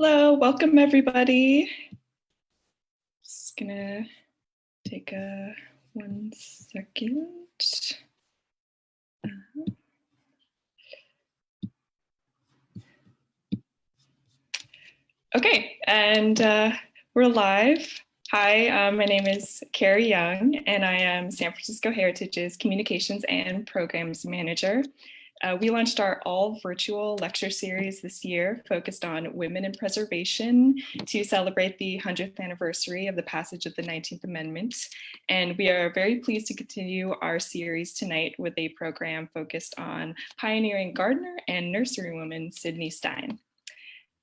Hello, welcome everybody. Just gonna take 1 second. Okay, and we're live. Hi, my name is Carrie Young, and I am San Francisco Heritage's Communications and Programs Manager. We launched our all-virtual lecture series this year focused on women in preservation to celebrate the 100th anniversary of the passage of the 19th Amendment. And we are very pleased to continue our series tonight with a program focused on pioneering gardener and nurserywoman Sydney Stein.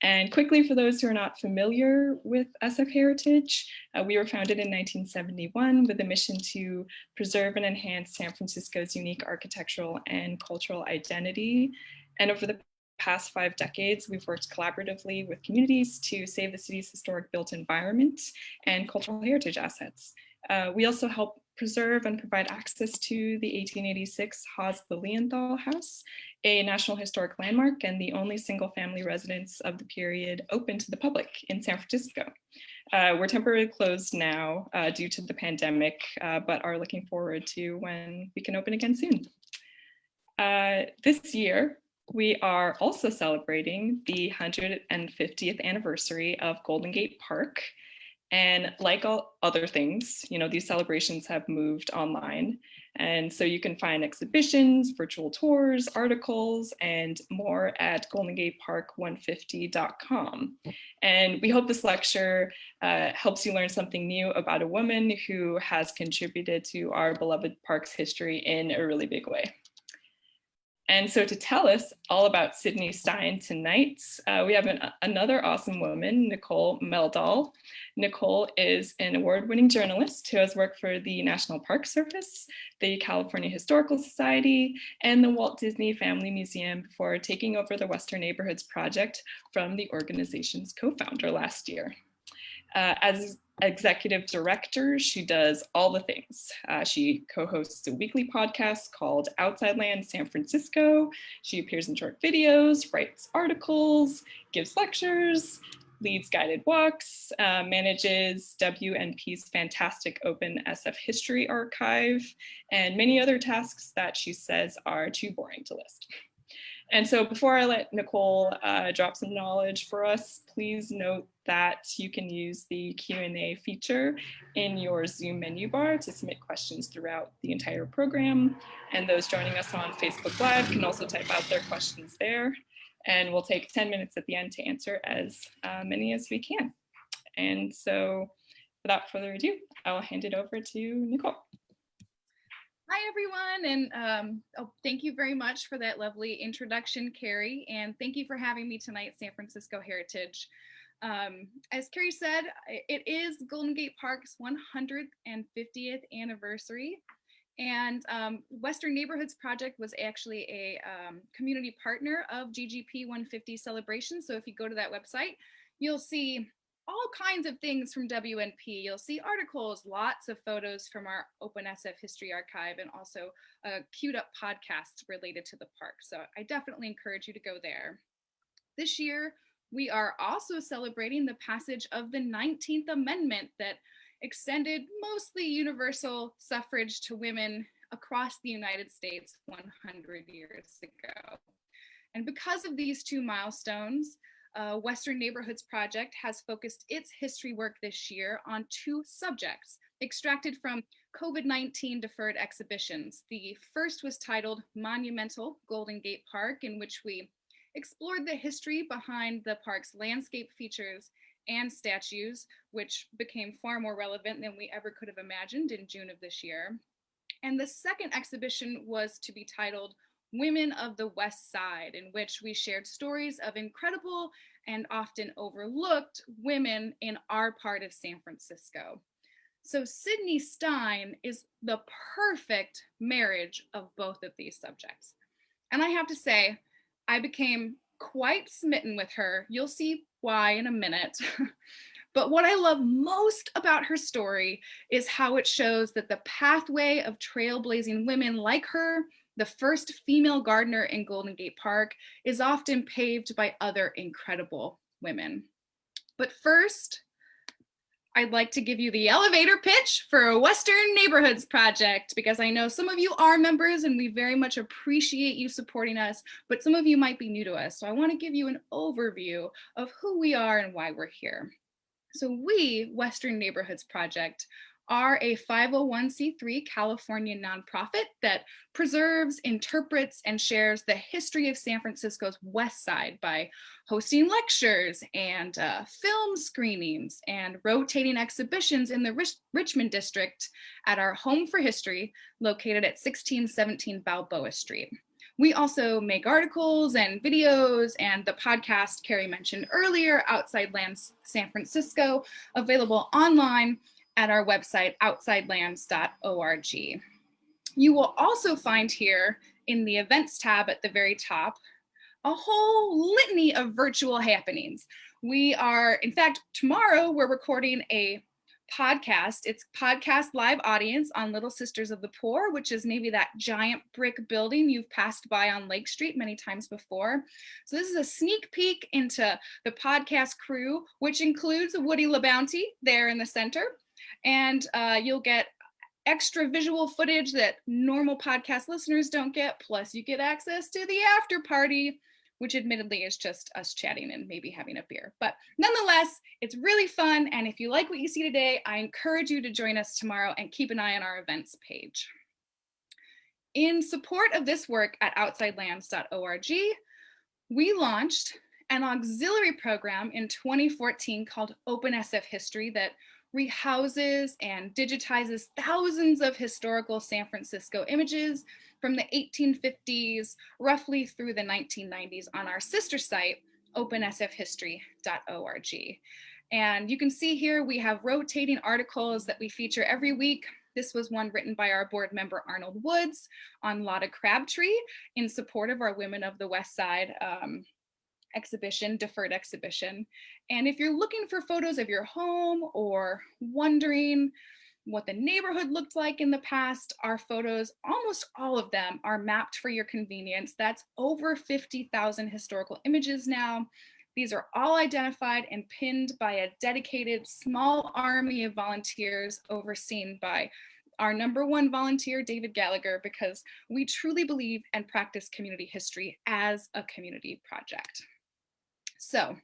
And quickly, for those who are not familiar with SF Heritage, we were founded in 1971 with a mission to preserve and enhance San Francisco's unique architectural and cultural identity. And over the past 5 decades, we've worked collaboratively with communities to save the city's historic built environment and cultural heritage assets. We also help preserve and provide access to the 1886 Haas Lilienthal House, a National Historic Landmark and the only single family residence of the period open to the public in San Francisco. We're temporarily closed now due to the pandemic, but are looking forward to when we can open again soon. This year, we are also celebrating the 150th anniversary of Golden Gate Park. And like all other things, these celebrations have moved online. And so you can find exhibitions, virtual tours, articles, and more at goldengatepark150.com. And we hope this lecture helps you learn something new about a woman who has contributed to our beloved park's history in a really big way. And so to tell us all about Sydney Stein tonight, we have another awesome woman, Nicole Meldahl. Nicole is an award-winning journalist who has worked for the National Park Service, the California Historical Society, and the Walt Disney Family Museum before taking over the Western Neighborhoods Project from the organization's co-founder last year. As executive director, she does all the things. She co-hosts a weekly podcast called Outside Land San Francisco. She appears in short videos, writes articles, gives lectures, leads guided walks, manages WNP's fantastic open SF history archive, and many other tasks that she says are too boring to list. And so before I let Nicole drop some knowledge for us, please note that you can use the Q&A feature in your Zoom menu bar to submit questions throughout the entire program. And those joining us on Facebook Live can also type out their questions there. And we'll take 10 minutes at the end to answer as many as we can. And so without further ado, I'll hand it over to Nicole. Hi, everyone, and thank you very much for that lovely introduction, Carrie, and thank you for having me tonight, San Francisco Heritage. As Carrie said, it is Golden Gate Park's 150th anniversary, and Western Neighborhoods Project was actually a community partner of GGP 150 celebration, so if you go to that website, you'll see all kinds of things from WNP. You'll see articles, lots of photos from our Open SF History Archive, and also a queued up podcast related to the park. So I definitely encourage you to go there. This year, we are also celebrating the passage of the 19th Amendment that extended mostly universal suffrage to women across the United States 100 years ago. And because of these two milestones, Western Neighborhoods Project has focused its history work this year on 2 subjects extracted from COVID-19 deferred exhibitions. The first was titled Monumental Golden Gate Park, in which we explored the history behind the park's landscape features and statues, which became far more relevant than we ever could have imagined in June of this year. And the second exhibition was to be titled Women of the West Side, in which we shared stories of incredible and often overlooked women in our part of San Francisco. So Sydney Stein is the perfect marriage of both of these subjects. And I have to say, I became quite smitten with her. You'll see why in a minute. But what I love most about her story is how it shows that the pathway of trailblazing women like her, the first female gardener in Golden Gate Park, is often paved by other incredible women. But first, I'd like to give you the elevator pitch for a Western Neighborhoods Project, because I know some of you are members and we very much appreciate you supporting us, but some of you might be new to us. So I want to give you an overview of who we are and why we're here. So we, Western Neighborhoods Project, are a 501c3 California nonprofit that preserves, interprets, and shares the history of San Francisco's West Side by hosting lectures and film screenings and rotating exhibitions in the Richmond district at our Home for History, located at 1617 Balboa Street. We also make articles and videos and the podcast Carrie mentioned earlier, Outside Lands San Francisco, available online at our website, outsidelands.org. You will also find here in the events tab at the very top, a whole litany of virtual happenings. We are, in fact, tomorrow we're recording a podcast. It's podcast live audience on Little Sisters of the Poor, which is maybe that giant brick building you've passed by on Lake Street many times before. So this is a sneak peek into the podcast crew, which includes Woody LaBounty there in the center. And you'll get extra visual footage that normal podcast listeners don't get, plus you get access to the after party, which admittedly is just us chatting and maybe having a beer. But nonetheless, it's really fun. And if you like what you see today, I encourage you to join us tomorrow and keep an eye on our events page. In support of this work at outsidelands.org, we launched an auxiliary program in 2014 called Open SF History that rehouses and digitizes thousands of historical San Francisco images from the 1850s roughly through the 1990s on our sister site, opensfhistory.org. And you can see here we have rotating articles that we feature every week. This was one written by our board member Arnold Woods on Lotta Crabtree in support of our Women of the West Side deferred exhibition. And if you're looking for photos of your home or wondering what the neighborhood looked like in the past, our photos, almost all of them, are mapped for your convenience. That's over 50,000 historical images now. These are all identified and pinned by a dedicated small army of volunteers overseen by our #1 volunteer, David Gallagher, because we truly believe and practice community history as a community project. So,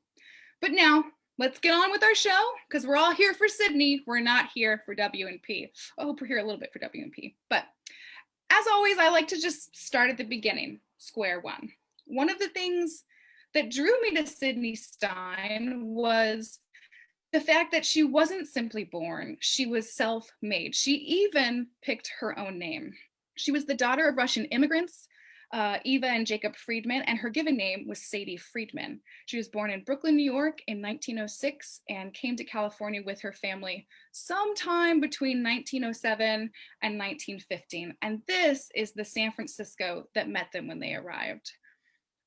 but now let's get on with our show, because we're all here for Sydney. We're not here for W&P. I hope we're here a little bit for W&P. But as always, I like to just start at the beginning, square one. One of the things that drew me to Sydney Stein was the fact that she wasn't simply born, she was self-made. She even picked her own name. She was the daughter of Russian immigrants, Eva and Jacob Friedman, and her given name was Sadie Friedman. She was born in Brooklyn, New York in 1906 and came to California with her family sometime between 1907 and 1915. And this is the San Francisco that met them when they arrived.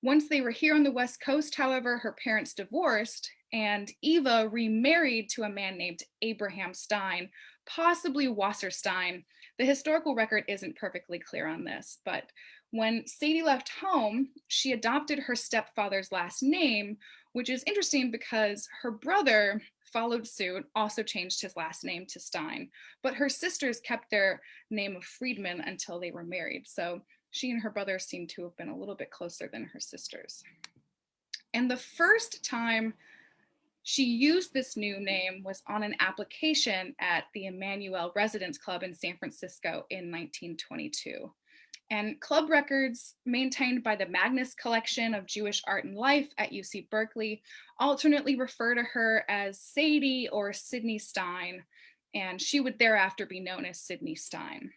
Once they were here on the West Coast, however, her parents divorced and Eva remarried to a man named Abraham Stein, possibly Wasserstein. The historical record isn't perfectly clear on this, but when Sadie left home, she adopted her stepfather's last name, which is interesting because her brother followed suit, also changed his last name to Stein, but her sisters kept their name of Friedman until they were married. So she and her brother seem to have been a little bit closer than her sisters. And the first time she used this new name was on an application at the Emmanuel Residence Club in San Francisco in 1922. And club records maintained by the Magnus Collection of Jewish Art and Life at UC Berkeley alternately refer to her as Sadie or Sydney Stein, and she would thereafter be known as Sydney Stein.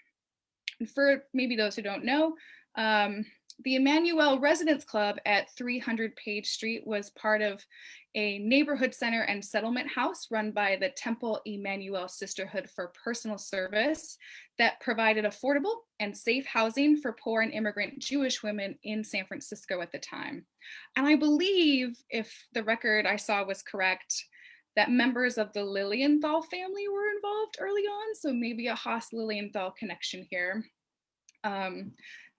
And for maybe those who don't know, the Emmanuel Residence Club at 300 Page Street was part of a neighborhood center and settlement house run by the Temple Emmanuel Sisterhood for Personal Service that provided affordable and safe housing for poor and immigrant Jewish women in San Francisco at the time. And I believe, if the record I saw was correct, that members of the Lilienthal family were involved early on, so maybe a Haas-Lilienthal connection here.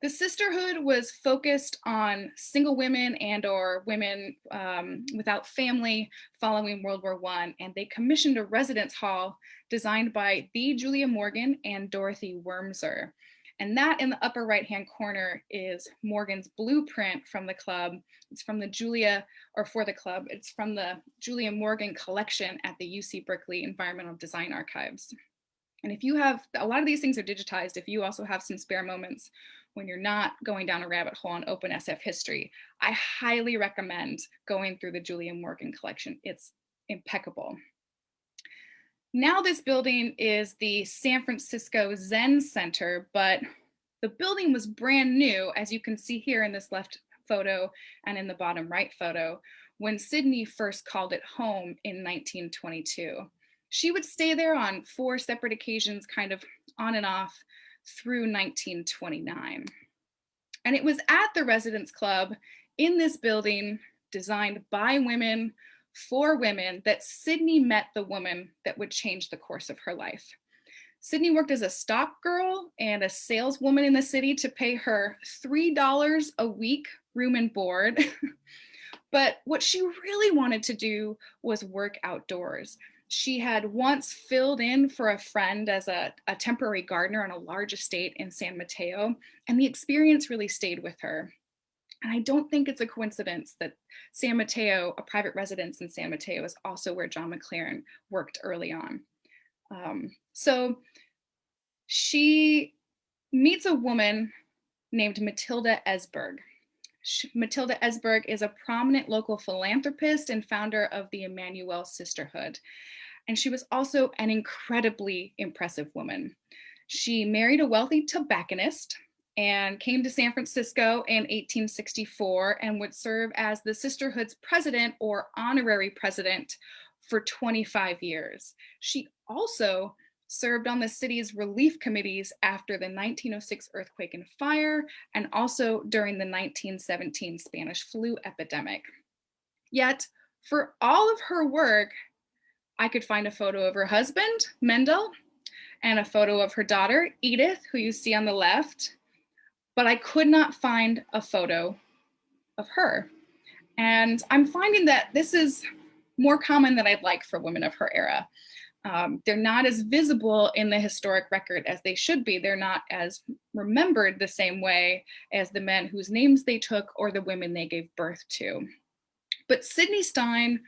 The sisterhood was focused on single women and or women without family following World War I, and they commissioned a residence hall designed by the Julia Morgan and Dorothy Wormser. And that in the upper right-hand corner is Morgan's blueprint from the club. It's from the Julia, or for the club, it's from the Julia Morgan collection at the UC Berkeley Environmental Design Archives. And if you have, a lot of these things are digitized, if you also have some spare moments when you're not going down a rabbit hole on Open SF history, I highly recommend going through the Julia Morgan collection. It's impeccable. Now this building is the San Francisco Zen Center, but the building was brand new, as you can see here in this left photo and in the bottom right photo, when Sydney first called it home in 1922. She would stay there on 4 separate occasions, kind of on and off through 1929. And it was at the Residence Club in this building, designed by women, for women, that Sydney met the woman that would change the course of her life. Sydney worked as a stock girl and a saleswoman in the city to pay her $3 a week room and board. But what she really wanted to do was work outdoors. She had once filled in for a friend as a temporary gardener on a large estate in San Mateo, and the experience really stayed with her. And I don't think it's a coincidence that San Mateo, a private residence in San Mateo, is also where John McLaren worked early on. So she meets a woman named Matilda Esberg. Matilda Esberg is a prominent local philanthropist and founder of the Emmanuel Sisterhood. And she was also an incredibly impressive woman. She married a wealthy tobacconist and came to San Francisco in 1864 and would serve as the Sisterhood's president or honorary president for 25 years. She also served on the city's relief committees after the 1906 earthquake and fire, and also during the 1917 Spanish flu epidemic. Yet, for all of her work, I could find a photo of her husband, Mendel, and a photo of her daughter, Edith, who you see on the left, but I could not find a photo of her. And I'm finding that this is more common than I'd like for women of her era. They're not as visible in the historic record as they should be. They're not as remembered the same way as the men whose names they took or the women they gave birth to. But Sydney Stein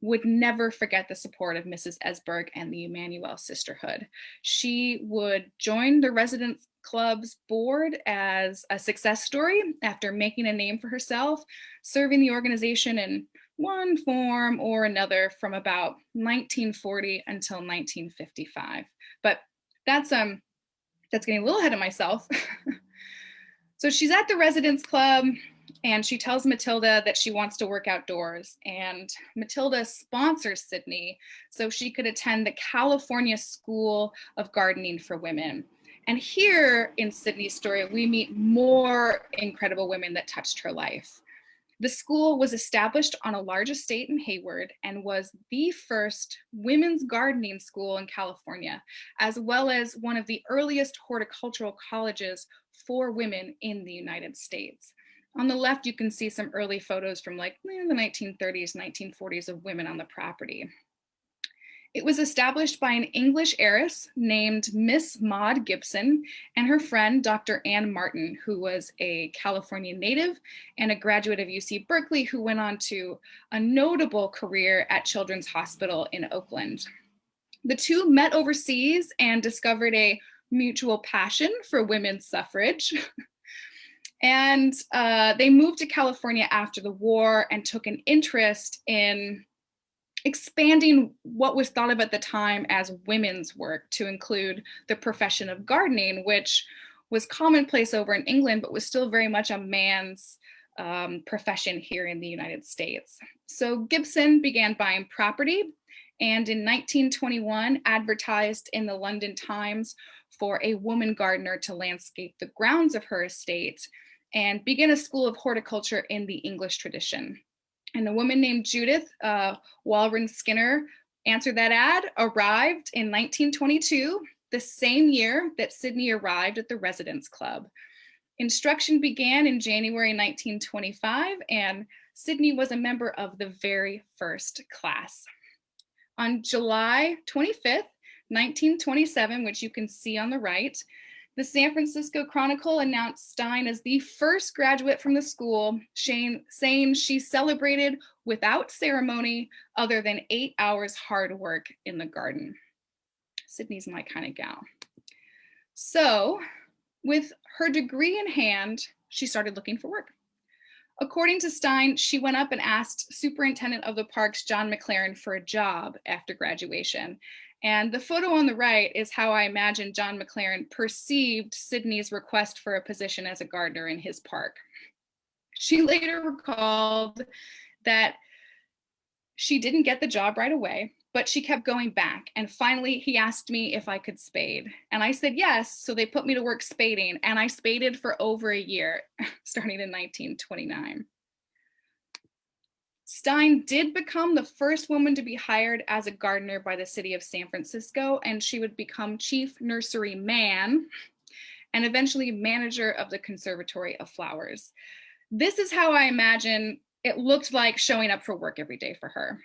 would never forget the support of Mrs. Esberg and the Emmanuel Sisterhood. She would join the Residence Club's board as a success story after making a name for herself, serving the organization in one form or another from about 1940 until 1955. But that's getting a little ahead of myself. So she's at the Residence Club and she tells Matilda that she wants to work outdoors, and Matilda sponsors Sydney so she could attend the California School of Gardening for Women. And here in Sydney's story, we meet more incredible women that touched her life. The school was established on a large estate in Hayward and was the first women's gardening school in California, as well as one of the earliest horticultural colleges for women in the United States. On the left, you can see some early photos from like the 1930s, 1940s of women on the property. It was established by an English heiress named Miss Maud Gibson and her friend, Dr. Ann Martin, who was a California native and a graduate of UC Berkeley who went on to a notable career at Children's Hospital in Oakland. The two met overseas and discovered a mutual passion for women's suffrage. And they moved to California after the war and took an interest in expanding what was thought of at the time as women's work to include the profession of gardening, which was commonplace over in England, but was still very much a man's profession here in the United States. So Gibson began buying property, and in 1921 advertised in the London Times for a woman gardener to landscape the grounds of her estate and begin a school of horticulture in the English tradition. And a woman named Judith Walren Skinner answered that ad, arrived in 1922, the same year that Sydney arrived at the Residence Club. Instruction began in January 1925, and Sydney was a member of the very first class. On July 25th, 1927, which you can see on the right, the San Francisco Chronicle announced Stein as the first graduate from the school, saying she celebrated without ceremony other than 8 hours hard work in the garden. Sydney's my kind of gal. So with her degree in hand, she started looking for work. According to Stein, she went up and asked Superintendent of the Parks, John McLaren, for a job after graduation. And the photo on the right is how I imagine John McLaren perceived Sydney's request for a position as a gardener in his park. She later recalled that she didn't get the job right away, but she kept going back. And finally, he asked me if I could spade. And I said yes, so they put me to work spading, and I spaded for over a year, starting in 1929. Stein did become the first woman to be hired as a gardener by the city of San Francisco, and she would become chief nurseryman and eventually manager of the Conservatory of Flowers. This is how I imagine it looked like showing up for work every day for her.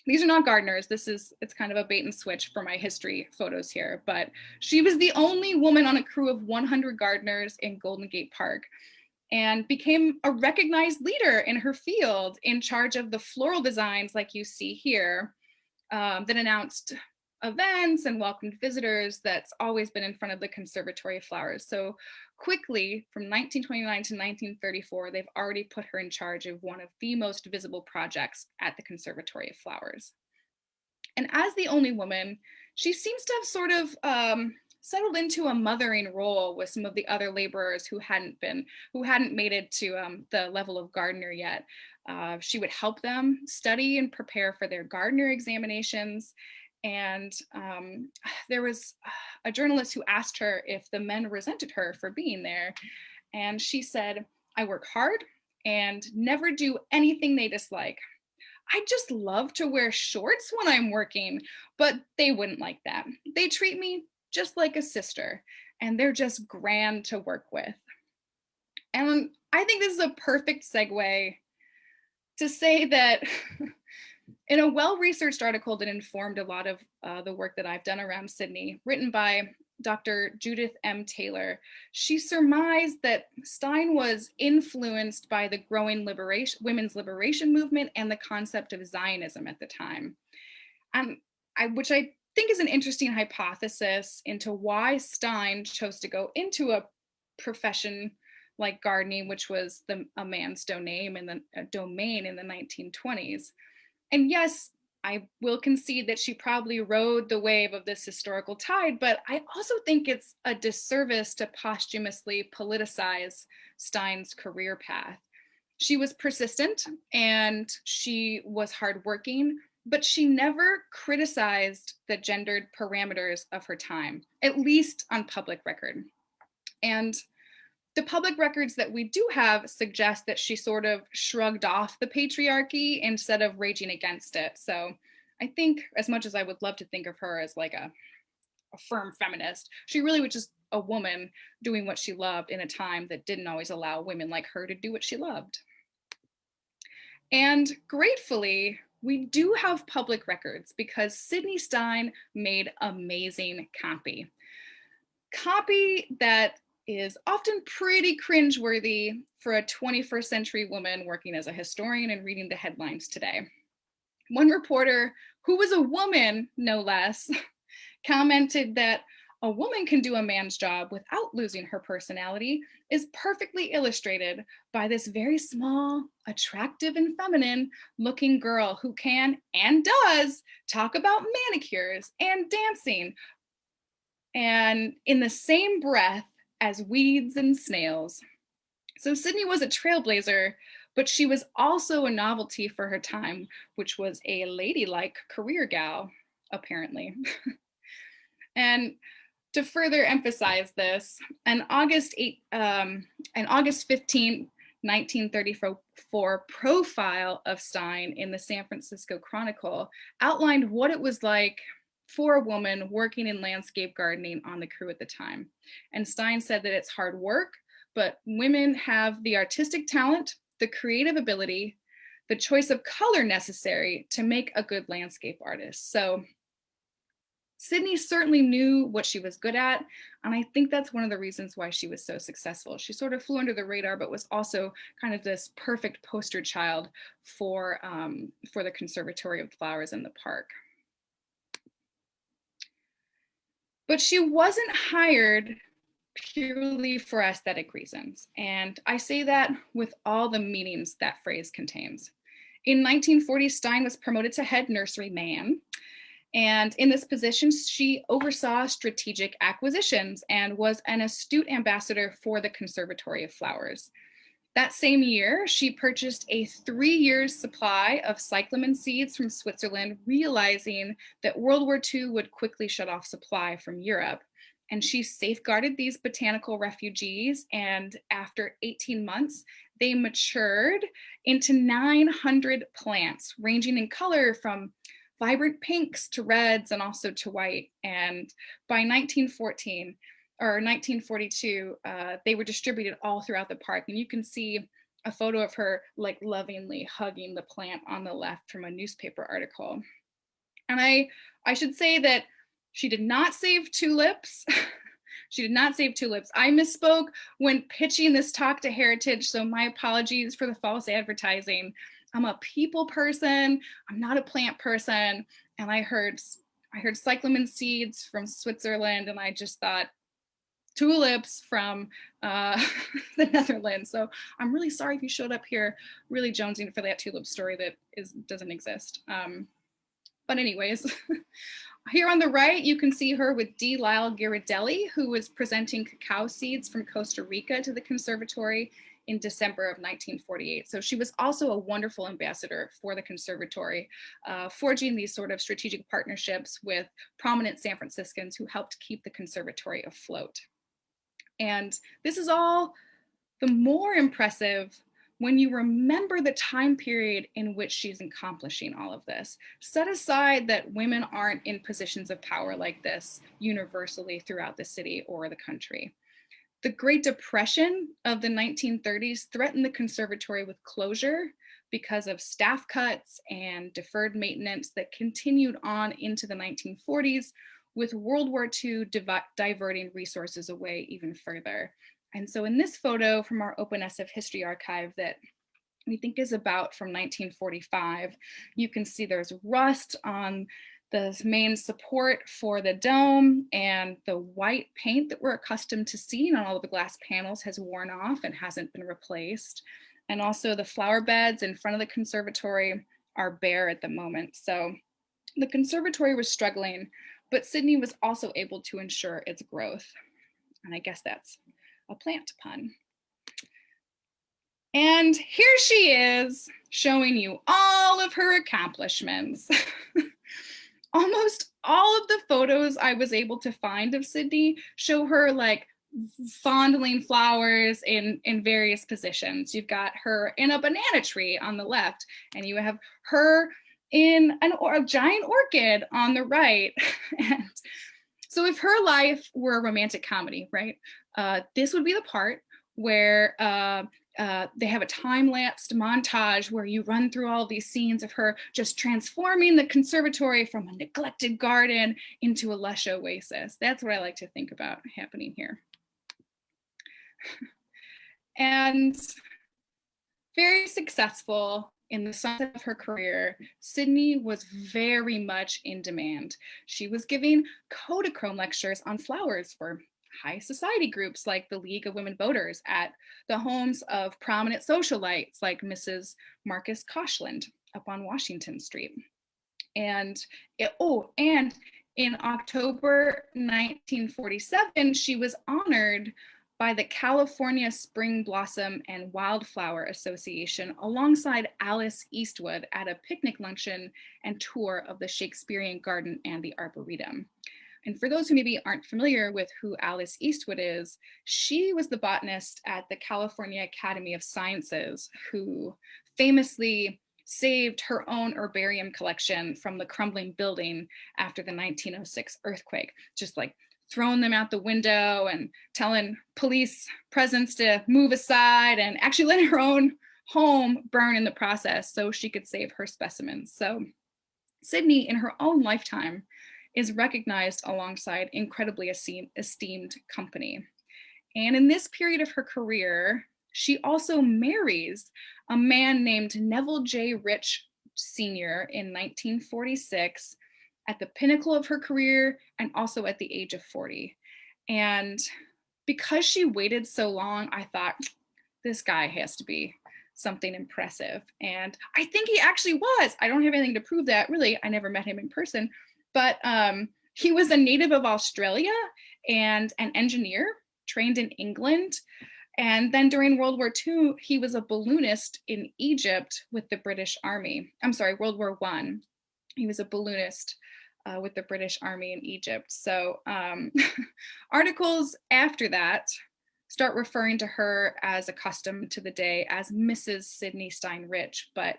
These are not gardeners. It's kind of a bait and switch for my history photos here, but she was the only woman on a crew of 100 gardeners in Golden Gate Park, and became a recognized leader in her field, in charge of the floral designs like you see here, that announced events and welcomed visitors. That's always been in front of the Conservatory of Flowers. So quickly, from 1929 to 1934, they've already put her in charge of one of the most visible projects at the Conservatory of Flowers. And as the only woman, she seems to have sort of settled into a mothering role with some of the other laborers who hadn't made it to the level of gardener yet. She would help them study and prepare for their gardener examinations. And there was a journalist who asked her if the men resented her for being there. And she said, "I work hard and never do anything they dislike. I just love to wear shorts when I'm working, but they wouldn't like that. They treat me just like a sister, and they're just grand to work with." And I think this is a perfect segue to say that in a well-researched article that informed a lot of the work that I've done around Sydney, written by Dr. Judith M. Taylor, she surmised that Stein was influenced by the growing women's liberation movement and the concept of Zionism at the time, which I think is an interesting hypothesis into why Stein chose to go into a profession like gardening, which was a man's domain in the 1920s. And yes, I will concede that she probably rode the wave of this historical tide, but I also think it's a disservice to posthumously politicize Stein's career path. She was persistent and she was hardworking, but she never criticized the gendered parameters of her time, at least on public record. And the public records that we do have suggest that she sort of shrugged off the patriarchy instead of raging against it. So I think, as much as I would love to think of her as like a firm feminist, she really was just a woman doing what she loved in a time that didn't always allow women like her to do what she loved. And gratefully, we do have public records because Sydney Stein made amazing copy. Copy that is often pretty cringeworthy for a 21st century woman working as a historian and reading the headlines today. One reporter, who was a woman, no less, commented that a woman can do a man's job without losing her personality is perfectly illustrated by this very small, attractive, and feminine looking girl who can and does talk about manicures and dancing, and in the same breath as weeds and snails. So Sydney was a trailblazer, but she was also a novelty for her time, which was a ladylike career gal, apparently. And to further emphasize this, an August 15, 1934 profile of Stein in the San Francisco Chronicle outlined what it was like for a woman working in landscape gardening on the crew at the time. And Stein said that it's hard work, but women have the artistic talent, the creative ability, the choice of color necessary to make a good landscape artist. So Sydney certainly knew what she was good at, and I think that's one of the reasons why she was so successful. She sort of flew under the radar, but was also kind of this perfect poster child for the Conservatory of Flowers in the park. But she wasn't hired purely for aesthetic reasons, and I say that with all the meanings that phrase contains. In 1940, Stein was promoted to head nurseryman. And in this position, she oversaw strategic acquisitions and was an astute ambassador for the Conservatory of Flowers. That same year, she purchased a 3-year supply of cyclamen seeds from Switzerland, realizing that World War II would quickly shut off supply from Europe. And she safeguarded these botanical refugees, and after 18 months, they matured into 900 plants, ranging in color from vibrant pinks to reds and also to white. And by 1914 or 1942, they were distributed all throughout the park. And you can see a photo of her like lovingly hugging the plant on the left from a newspaper article. And I should say that she did not save tulips. She did not save tulips. I misspoke when pitching this talk to Heritage, so my apologies for the false advertising. I'm a people person, I'm not a plant person, and I heard cyclamen seeds from Switzerland, and I just thought tulips from the Netherlands. So I'm really sorry if you showed up here really jonesing for that tulip story that doesn't exist. But anyways, here on the right, you can see her with D. Lyle Ghirardelli, who was presenting cacao seeds from Costa Rica to the conservatory in December of 1948. So she was also a wonderful ambassador for the conservatory, forging these sort of strategic partnerships with prominent San Franciscans who helped keep the conservatory afloat. And this is all the more impressive when you remember the time period in which she's accomplishing all of this. Set aside that women aren't in positions of power like this universally throughout the city or the country. The Great Depression of the 1930s threatened the conservatory with closure because of staff cuts and deferred maintenance that continued on into the 1940s, with World War II diverting resources away even further. And so in this photo from our Open SF History Archive that we think is about from 1945, you can see there's rust on the main support for the dome, and the white paint that we're accustomed to seeing on all of the glass panels has worn off and hasn't been replaced. And also the flower beds in front of the conservatory are bare at the moment. So the conservatory was struggling, but Sydney was also able to ensure its growth. And I guess that's a plant pun. And here she is showing you all of her accomplishments. Almost all of the photos I was able to find of Sydney show her like fondling flowers in various positions. You've got her in a banana tree on the left, and you have her in a giant orchid on the right. And so if her life were a romantic comedy, right, this would be the part where they have a time-lapsed montage where you run through all these scenes of her just transforming the conservatory from a neglected garden into a lush oasis. That's what I like to think about happening here. And very successful in the sunset of her career, Sydney was very much in demand. She was giving Kodachrome lectures on flowers for high society groups like the League of Women Voters at the homes of prominent socialites like Mrs. Marcus Koshland up on Washington Street. And in October 1947, she was honored by the California Spring Blossom and Wildflower Association alongside Alice Eastwood at a picnic luncheon and tour of the Shakespearean Garden and the Arboretum. And for those who maybe aren't familiar with who Alice Eastwood is, she was the botanist at the California Academy of Sciences who famously saved her own herbarium collection from the crumbling building after the 1906 earthquake, just like throwing them out the window and telling police presence to move aside, and actually letting her own home burn in the process so she could save her specimens. So Sydney, in her own lifetime, is recognized alongside incredibly esteemed company. And in this period of her career, she also marries a man named Neville J. Rich Sr. in 1946, at the pinnacle of her career and also at the age of 40. And because she waited so long, I thought, this guy has to be something impressive. And I think he actually was. I don't have anything to prove that, really. I never met him in person, but he was a native of Australia and an engineer trained in England. And then during World War II, he was a balloonist in Egypt with the British Army. I'm sorry, World War I. He was a balloonist with the British Army in Egypt. So articles after that start referring to her as accustomed to the day as Mrs. Sydney Stein Rich. But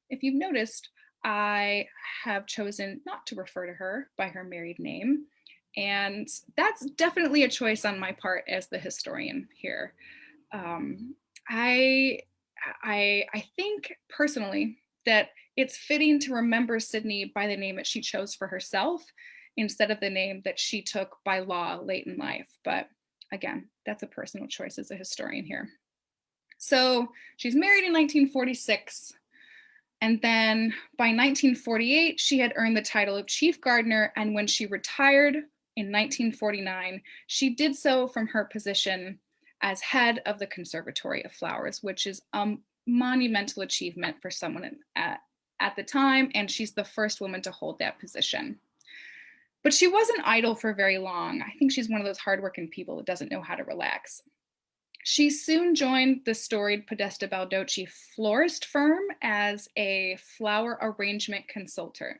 if you've noticed, I have chosen not to refer to her by her married name. And that's definitely a choice on my part as the historian here. I think personally that it's fitting to remember Sydney by the name that she chose for herself instead of the name that she took by law late in life. But again, that's a personal choice as a historian here. So she's married in 1946. And then by 1948, she had earned the title of chief gardener. And when she retired in 1949, she did so from her position as head of the Conservatory of Flowers, which is a monumental achievement for someone at the time. And she's the first woman to hold that position. But she wasn't idle for very long. I think she's one of those hardworking people that doesn't know how to relax. She soon joined the storied Podesta Baldocci florist firm as a flower arrangement consultant.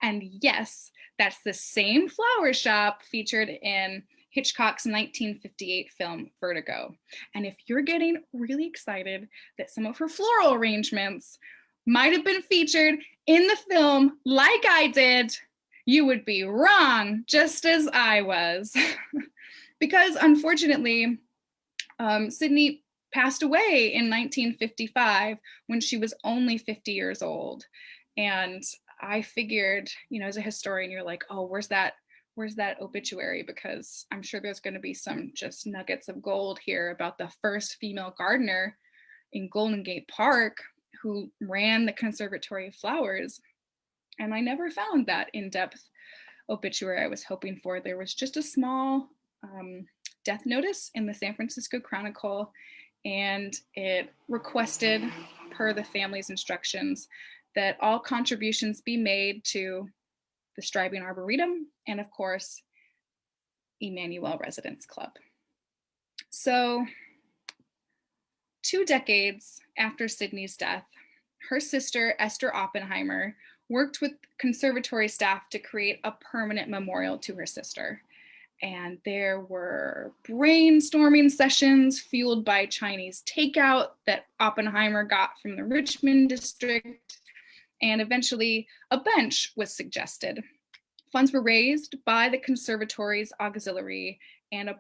And yes, that's the same flower shop featured in Hitchcock's 1958 film Vertigo. And if you're getting really excited that some of her floral arrangements might have been featured in the film like I did, you would be wrong, just as I was. Because unfortunately, Sydney passed away in 1955 when she was only 50 years old. And I figured, as a historian, you're like, oh, where's that obituary? Because I'm sure there's going to be some just nuggets of gold here about the first female gardener in Golden Gate Park who ran the Conservatory of Flowers. And I never found that in-depth obituary I was hoping for. There was just a small death notice in the San Francisco Chronicle, and it requested, per the family's instructions, that all contributions be made to the Striving Arboretum and, of course, Emmanuel Residence Club. So 2 decades after Sydney's death, her sister, Esther Oppenheimer, worked with conservatory staff to create a permanent memorial to her sister. And there were brainstorming sessions fueled by Chinese takeout that Oppenheimer got from the Richmond district. And eventually a bench was suggested. Funds were raised by the conservatory's auxiliary, and a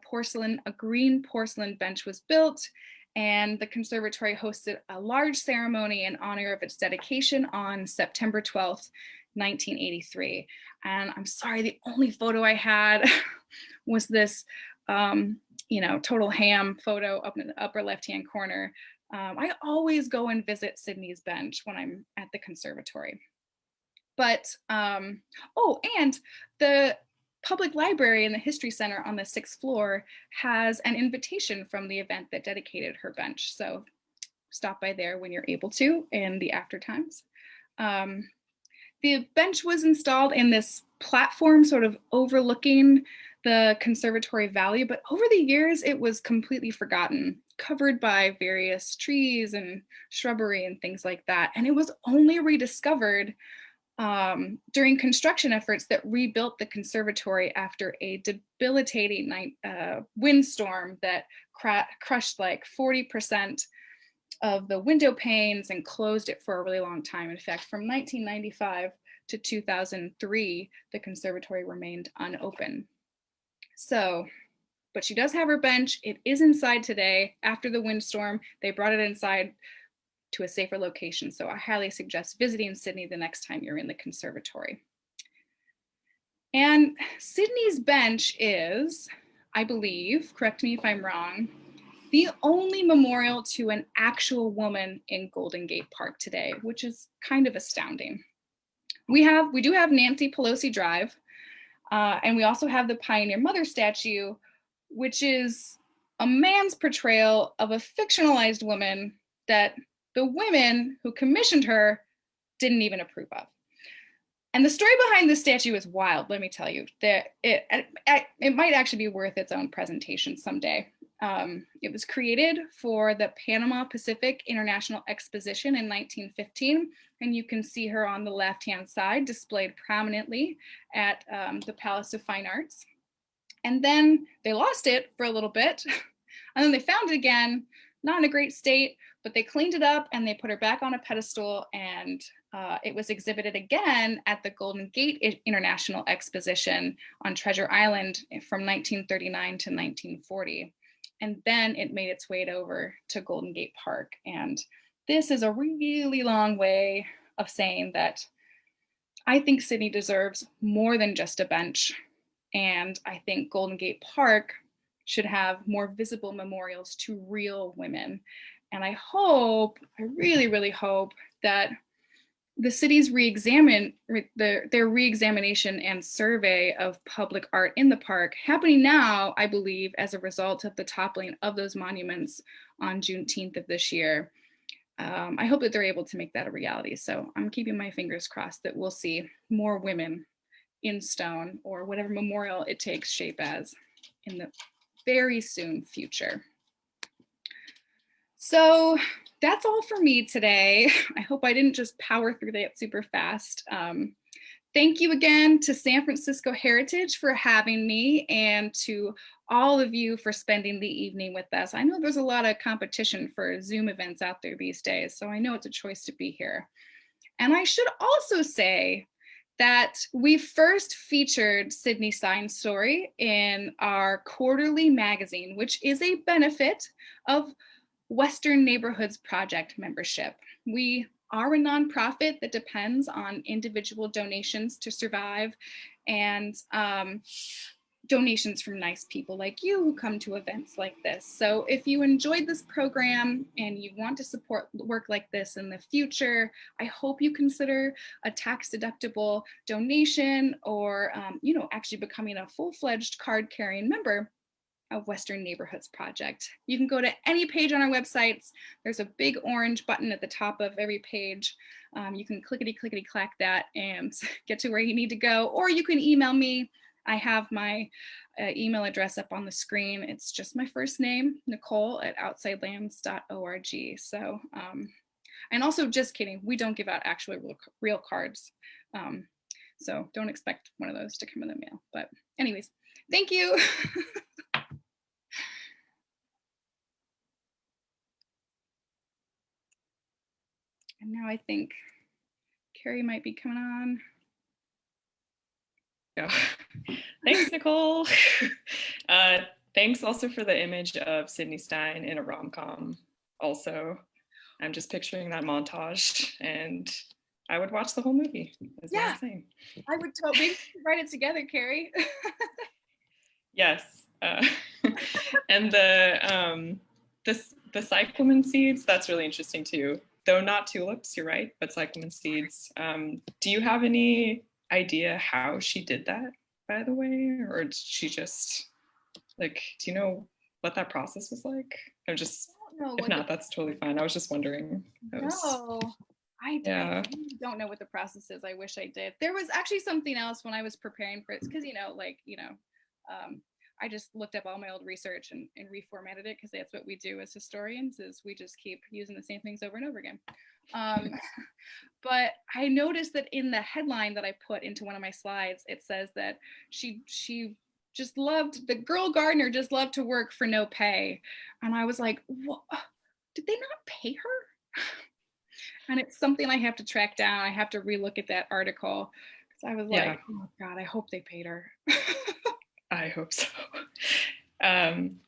green porcelain bench was built, and the conservatory hosted a large ceremony in honor of its dedication on September 12th, 1983. And I'm sorry, the only photo I had was this, total ham photo up in the upper left-hand corner. I always go and visit Sydney's bench when I'm at the conservatory. But, and the public library in the History Center on the 6th floor has an invitation from the event that dedicated her bench. So stop by there when you're able to in the after times. The bench was installed in this platform sort of overlooking the conservatory valley, but over the years it was completely forgotten, covered by various trees and shrubbery and things like that. And it was only rediscovered during construction efforts that rebuilt the conservatory after a debilitating windstorm that crushed like 40% of the window panes and closed it for a really long time. In fact, from 1995 to 2003, the conservatory remained unopened. So, but she does have her bench. It is inside today. After the windstorm, they brought it inside to a safer location. So I highly suggest visiting Sydney the next time you're in the conservatory. And Sydney's bench is, I believe, correct me if I'm wrong, the only memorial to an actual woman in Golden Gate Park today, which is kind of astounding. We do have Nancy Pelosi Drive, and we also have the Pioneer Mother statue, which is a man's portrayal of a fictionalized woman that the women who commissioned her didn't even approve of. And the story behind this statue is wild, let me tell you. It might actually be worth its own presentation someday. It was created for the Panama Pacific International Exposition in 1915, and you can see her on the left-hand side displayed prominently at the Palace of Fine Arts. And then they lost it for a little bit, and then they found it again, not in a great state, but they cleaned it up and they put her back on a pedestal, and it was exhibited again at the Golden Gate International Exposition on Treasure Island from 1939 to 1940. And then it made its way over to Golden Gate Park. And this is a really long way of saying that I think Sydney deserves more than just a bench. And I think Golden Gate Park should have more visible memorials to real women. And I really, really hope that the city's their re-examination and survey of public art in the park, happening now, I believe, as a result of the toppling of those monuments on Juneteenth of this year. I hope that they're able to make that a reality. So I'm keeping my fingers crossed that we'll see more women in stone or whatever memorial it takes shape as in the very soon future. So that's all for me today. I hope I didn't just power through that super fast. Thank you again to San Francisco Heritage for having me, and to all of you for spending the evening with us. I know there's a lot of competition for Zoom events out there these days, so I know it's a choice to be here. And I should also say that we first featured Sydney Stein's story in our quarterly magazine, which is a benefit of Western Neighborhoods Project membership. We are a nonprofit that depends on individual donations to survive, and donations from nice people like you who come to events like this. So if you enjoyed this program and you want to support work like this in the future, I hope you consider a tax-deductible donation, or actually becoming a full-fledged card-carrying member of Western Neighborhoods Project. You can go to any page on our websites. There's a big orange button at the top of every page. You can clickety clack that and get to where you need to go, or you can email me. I have my email address up on the screen. It's just my first name, Nicole @outsidelands.org. So, and also, just kidding, we don't give out actual real cards. So don't expect one of those to come in the mail. But anyways, thank you. And now I think Carrie might be coming on. Yeah. Thanks, Nicole. Thanks also for the image of Sydney Stein in a rom-com. Also, I'm just picturing that montage, and I would watch the whole movie. Is what I'm saying. I would totally write it together, Carrie. Yes, and the cyclamen seeds, that's really interesting too. Though not tulips, you're right, but cyclamen seeds. Do you have any idea how she did that, by the way? Or did she just, do you know what that process was like? I don't know. If not, that's totally fine. I was just wondering. I don't know what the process is. I wish I did. There was actually something else when I was preparing for it, because I just looked up all my old research and reformatted it, because that's what we do as historians, is we just keep using the same things over and over again. But I noticed that in the headline that I put into one of my slides, it says that she just loved, the girl gardener just loved to work for no pay. And I was like, what? Did they not pay her? And it's something I have to track down. I have to relook at that article, because I was like, oh God, I hope they paid her. I hope so.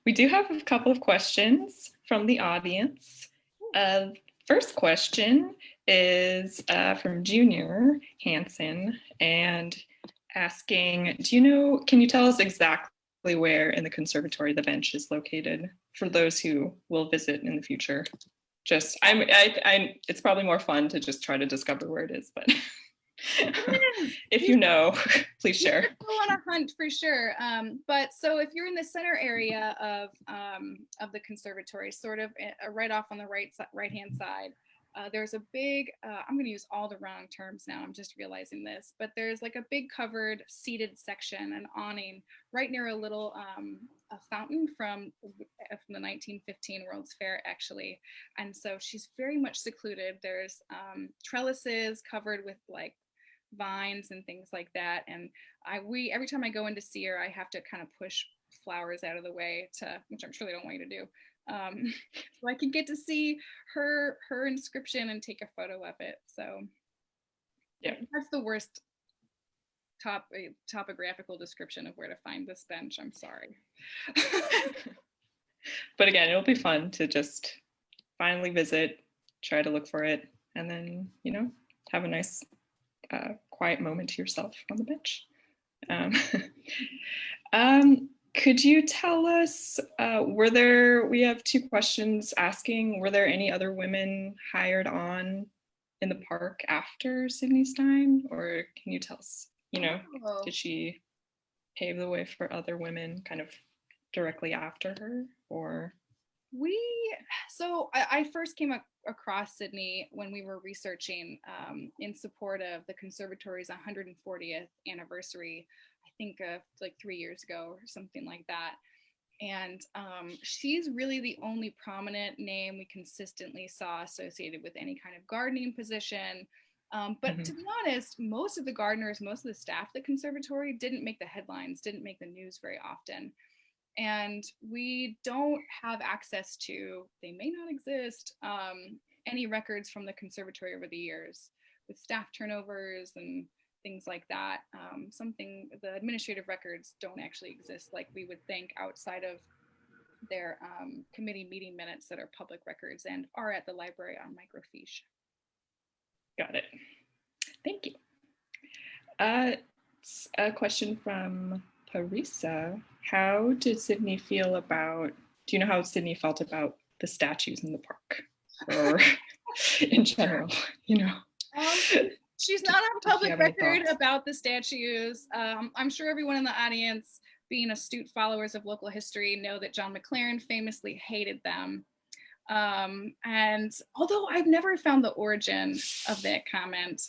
We do have a couple of questions from the audience. First question is from Junior Hansen and asking, can you tell us exactly where in the conservatory the bench is located for those who will visit in the future? Just, it's probably more fun to just try to discover where it is, but if you know, please share. Go on a hunt for sure. But so if you're in the center area of the conservatory, sort of right off on the right-hand side, there's a big, I'm going to use all the wrong terms now, I'm just realizing this, but there's like a big covered seated section, an awning, right near a little a fountain from the 1915 World's Fair, actually. And so she's very much secluded. There's trellises covered with like vines and things like that. And every time I go in to see her, I have to kind of push flowers out of the way, which I'm sure they don't want you to do. So I can get to see her inscription and take a photo of it. So yeah, that's the worst topographical description of where to find this bench. I'm sorry. But again, it'll be fun to just finally visit, try to look for it, and then, have a nice quiet moment to yourself on the bench. Could you tell us, we have two questions asking, were there any other women hired on in the park after Sydney Stein? Or can you tell us, did she pave the way for other women kind of directly after her? Or I first came across Sydney when we were researching in support of the conservatory's 140th anniversary, I think like 3 years ago or something like that. And she's really the only prominent name we consistently saw associated with any kind of gardening position. But to be honest, most of the gardeners, most of the staff at the conservatory didn't make the headlines, didn't make the news very often. And we don't have access to, they may not exist, any records from the conservatory over the years with staff turnovers and things like that. The administrative records don't actually exist like we would think outside of their committee meeting minutes that are public records and are at the library on microfiche. Got it. Thank you. A question from Parisa. How did Sydney feel about, do you know how Sydney felt about the statues in the park? Or in general, She's not on public record about the statues. I'm sure everyone in the audience, being astute followers of local history, know that John McLaren famously hated them. And although I've never found the origin of that comment,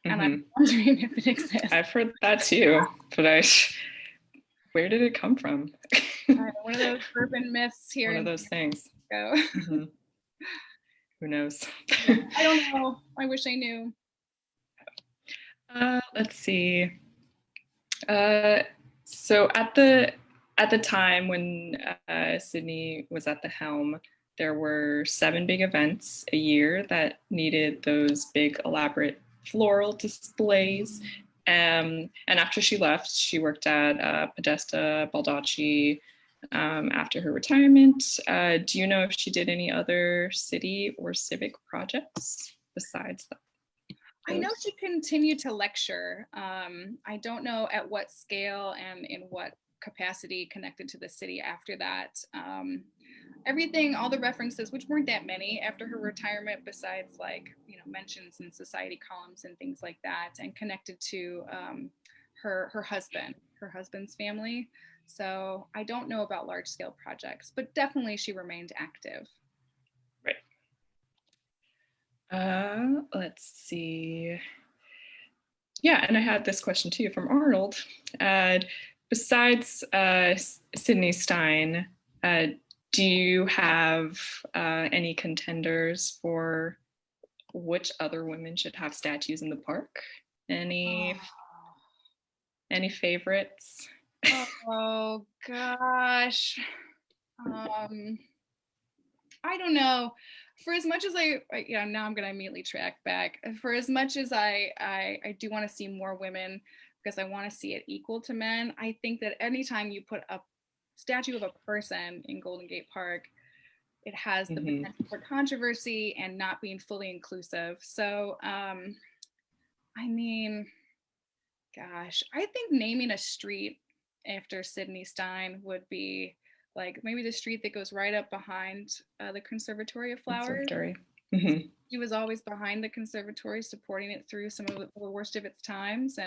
and I'm wondering if it exists. I've heard that too, but where did it come from? One of those urban myths here. One of those things. Who knows? I don't know. I wish I knew. Let's see. So at the time when Sydney was at the helm, there were 7 big events a year that needed those big elaborate floral displays. And after she left, she worked at Podesta, Baldacci after her retirement. Do you know if she did any other city or civic projects besides that? I know she continued to lecture. I don't know at what scale and in what capacity connected to the city after that. Everything, all the references, which weren't that many after her retirement, besides mentions in society columns and things like that, and connected to her husband's family. So I don't know about large scale projects, but definitely she remained active. Right. Let's see. Yeah, and I had this question too from Arnold. Besides Sydney Stein, do you have any contenders for which other women should have statues in the park? Any favorites? Oh gosh. I don't know. For as much as now I'm going to immediately track back. For as much as I do want to see more women, because I want to see it equal to men. I think that anytime you put a statue of a person in Golden Gate Park, it has the potential for controversy and not being fully inclusive. So, I mean, gosh, I think naming a street after Sydney Stein would be like maybe the street that goes right up behind the Conservatory of Flowers. She was always behind the conservatory, supporting it through some of the worst of its times,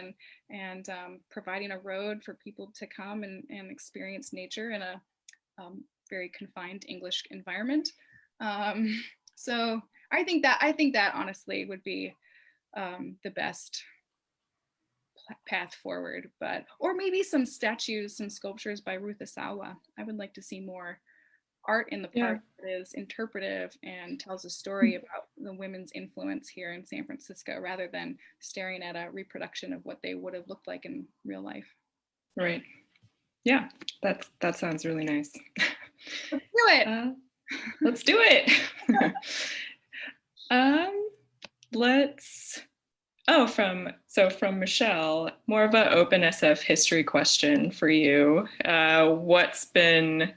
and providing a road for people to come and experience nature in a very confined English environment. So I think that honestly would be the best path forward. But or maybe some statues, some sculptures by Ruth Asawa. I would like to see more art in the park that is interpretive and tells a story about the women's influence here in San Francisco, rather than staring at a reproduction of what they would have looked like in real life. Right. Yeah, that sounds really nice. Let's do it. Let's do it. From Michelle, more of an open SF history question for you. What's been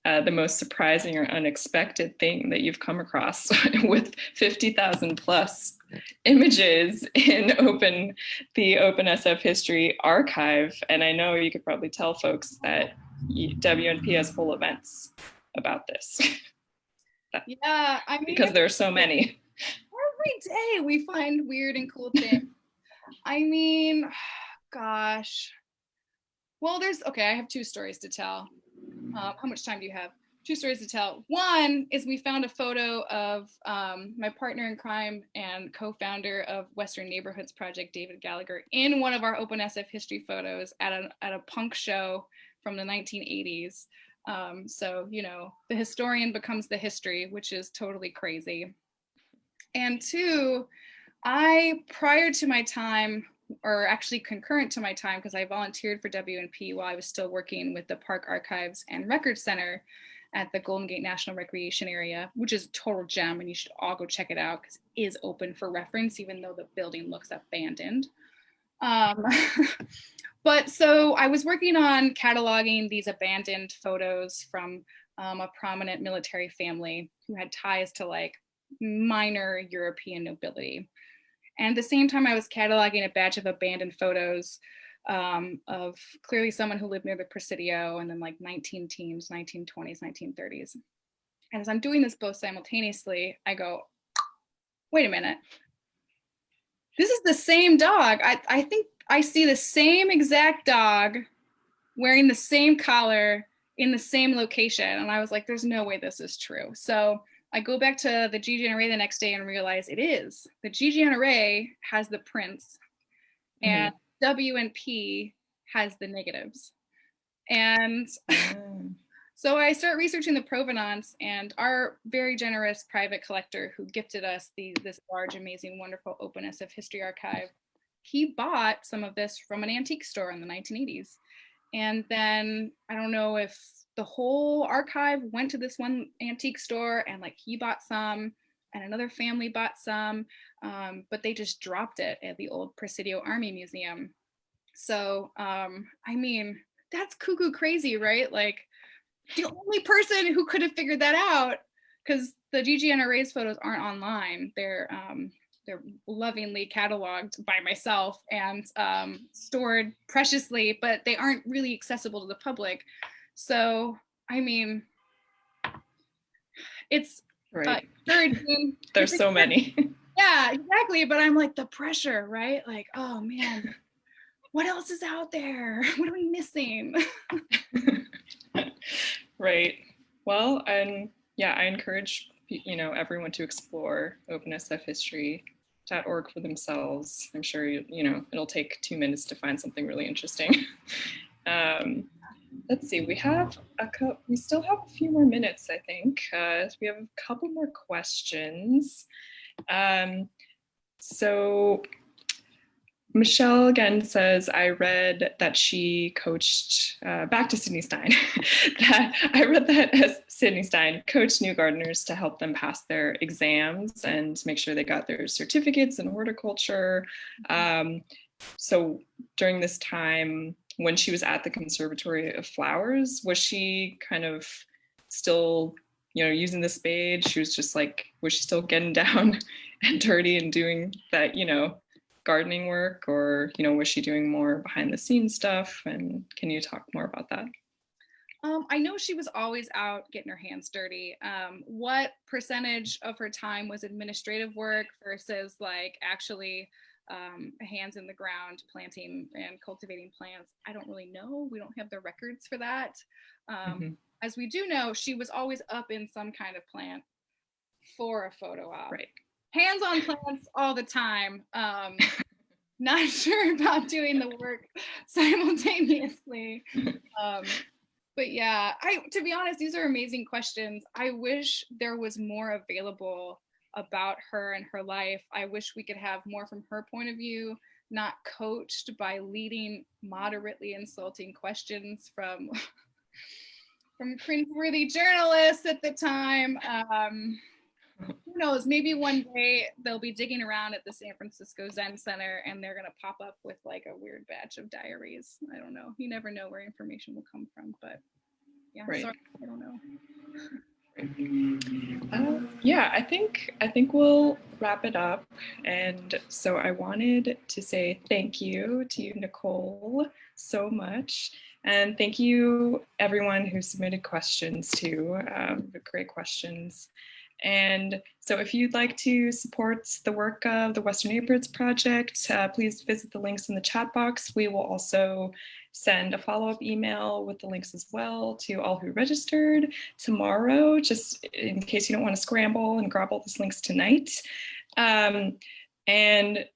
the most surprising or unexpected thing that you've come across with 50,000 plus images in the Open SF History Archive? And I know you could probably tell folks that WNP has full events about this. Yeah, I mean, because there are so many. Every day we find weird and cool things. I mean, gosh. Well, I have two stories to tell. How much time do you have? Two stories to tell. One is we found a photo of my partner in crime and co-founder of Western Neighborhoods Project, David Gallagher, in one of our Open SF history photos at a punk show from the 1980s. So, the historian becomes the history, which is totally crazy. And two, prior to my time, or actually concurrent to my time, because I volunteered for WNP while I was still working with the Park Archives and Records Center at the Golden Gate National Recreation Area, which is a total gem, and you should all go check it out because it is open for reference, even though the building looks abandoned. But so I was working on cataloging these abandoned photos from a prominent military family who had ties to like minor European nobility. And at the same time, I was cataloging a batch of abandoned photos of clearly someone who lived near the Presidio in the like 1910s, 1920s, 1930s. And as I'm doing this both simultaneously, I go, wait a minute. This is the same dog. I think I see the same exact dog wearing the same collar in the same location. And I was like, there's no way this is true. So I go back to the GGNRA the next day and realize it is. The GGNRA has the prints and WNP has the negatives. And so I start researching the provenance, and our very generous private collector who gifted us this large, amazing, wonderful Open SF history archive, he bought some of this from an antique store in the 1980s. And then I don't know if the whole archive went to this one antique store and like he bought some and another family bought some, but they just dropped it at the old Presidio Army Museum. So, I mean, that's cuckoo crazy, right? Like the only person who could have figured that out, because the GGNRA's photos aren't online. They're lovingly cataloged by myself and stored preciously, but they aren't really accessible to the public. So, I mean, it's right. There's so many. Yeah, exactly. But I'm like, the pressure, right? Like, oh man, what else is out there? What are we missing? Right. Well, and yeah, I encourage everyone to explore opensfhistory.org for themselves. I'm sure it'll take 2 minutes to find something really interesting. Let's see, we still have a few more minutes, I think. We have a couple more questions. So Michelle again says, I read that she coached, back to Sydney Stein, I read that Sydney Stein coached new gardeners to help them pass their exams and make sure they got their certificates in horticulture. so during this time, when she was at the Conservatory of Flowers, was she kind of still, using the spade? She was just like, was she still getting down and dirty and doing that, gardening work, or, was she doing more behind the scenes stuff? And can you talk more about that? I know she was always out getting her hands dirty. What percentage of her time was administrative work versus like actually hands in the ground planting and cultivating plants? I don't really know. We don't have the records for that. As we do know, she was always up in some kind of plant for a photo op. Right. Hands on plants all the time. Not sure about doing the work simultaneously. But yeah, to be honest, these are amazing questions. I wish there was more available about her and her life. I wish we could have more from her point of view, not coached by leading moderately insulting questions from cringeworthy journalists at the time. Who knows, maybe one day they'll be digging around at the San Francisco Zen Center and they're gonna pop up with like a weird batch of diaries. I don't know. You never know where information will come from, but yeah, right. Sorry, I don't know. Yeah, I think we'll wrap it up. And so I wanted to say thank you to you, Nicole, so much. And thank you, everyone who submitted questions too, the great questions. And so if you'd like to support the work of the Western Neighborhoods Project, please visit the links in the chat box. We will also send a follow-up email with the links as well to all who registered tomorrow, just in case you don't want to scramble and grab all these links tonight. And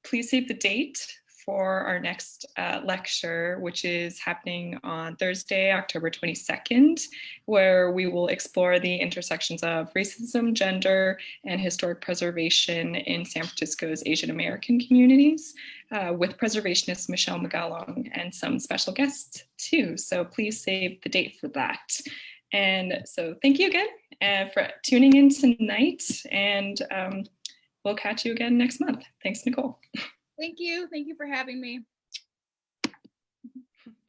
please save the date for our next lecture, which is happening on Thursday, October 22nd, where we will explore the intersections of racism, gender, and historic preservation in San Francisco's Asian American communities with preservationist Michelle McGallong and some special guests too. So please save the date for that. And so thank you again for tuning in tonight, and we'll catch you again next month. Thanks, Nicole. Thank you. Thank you for having me.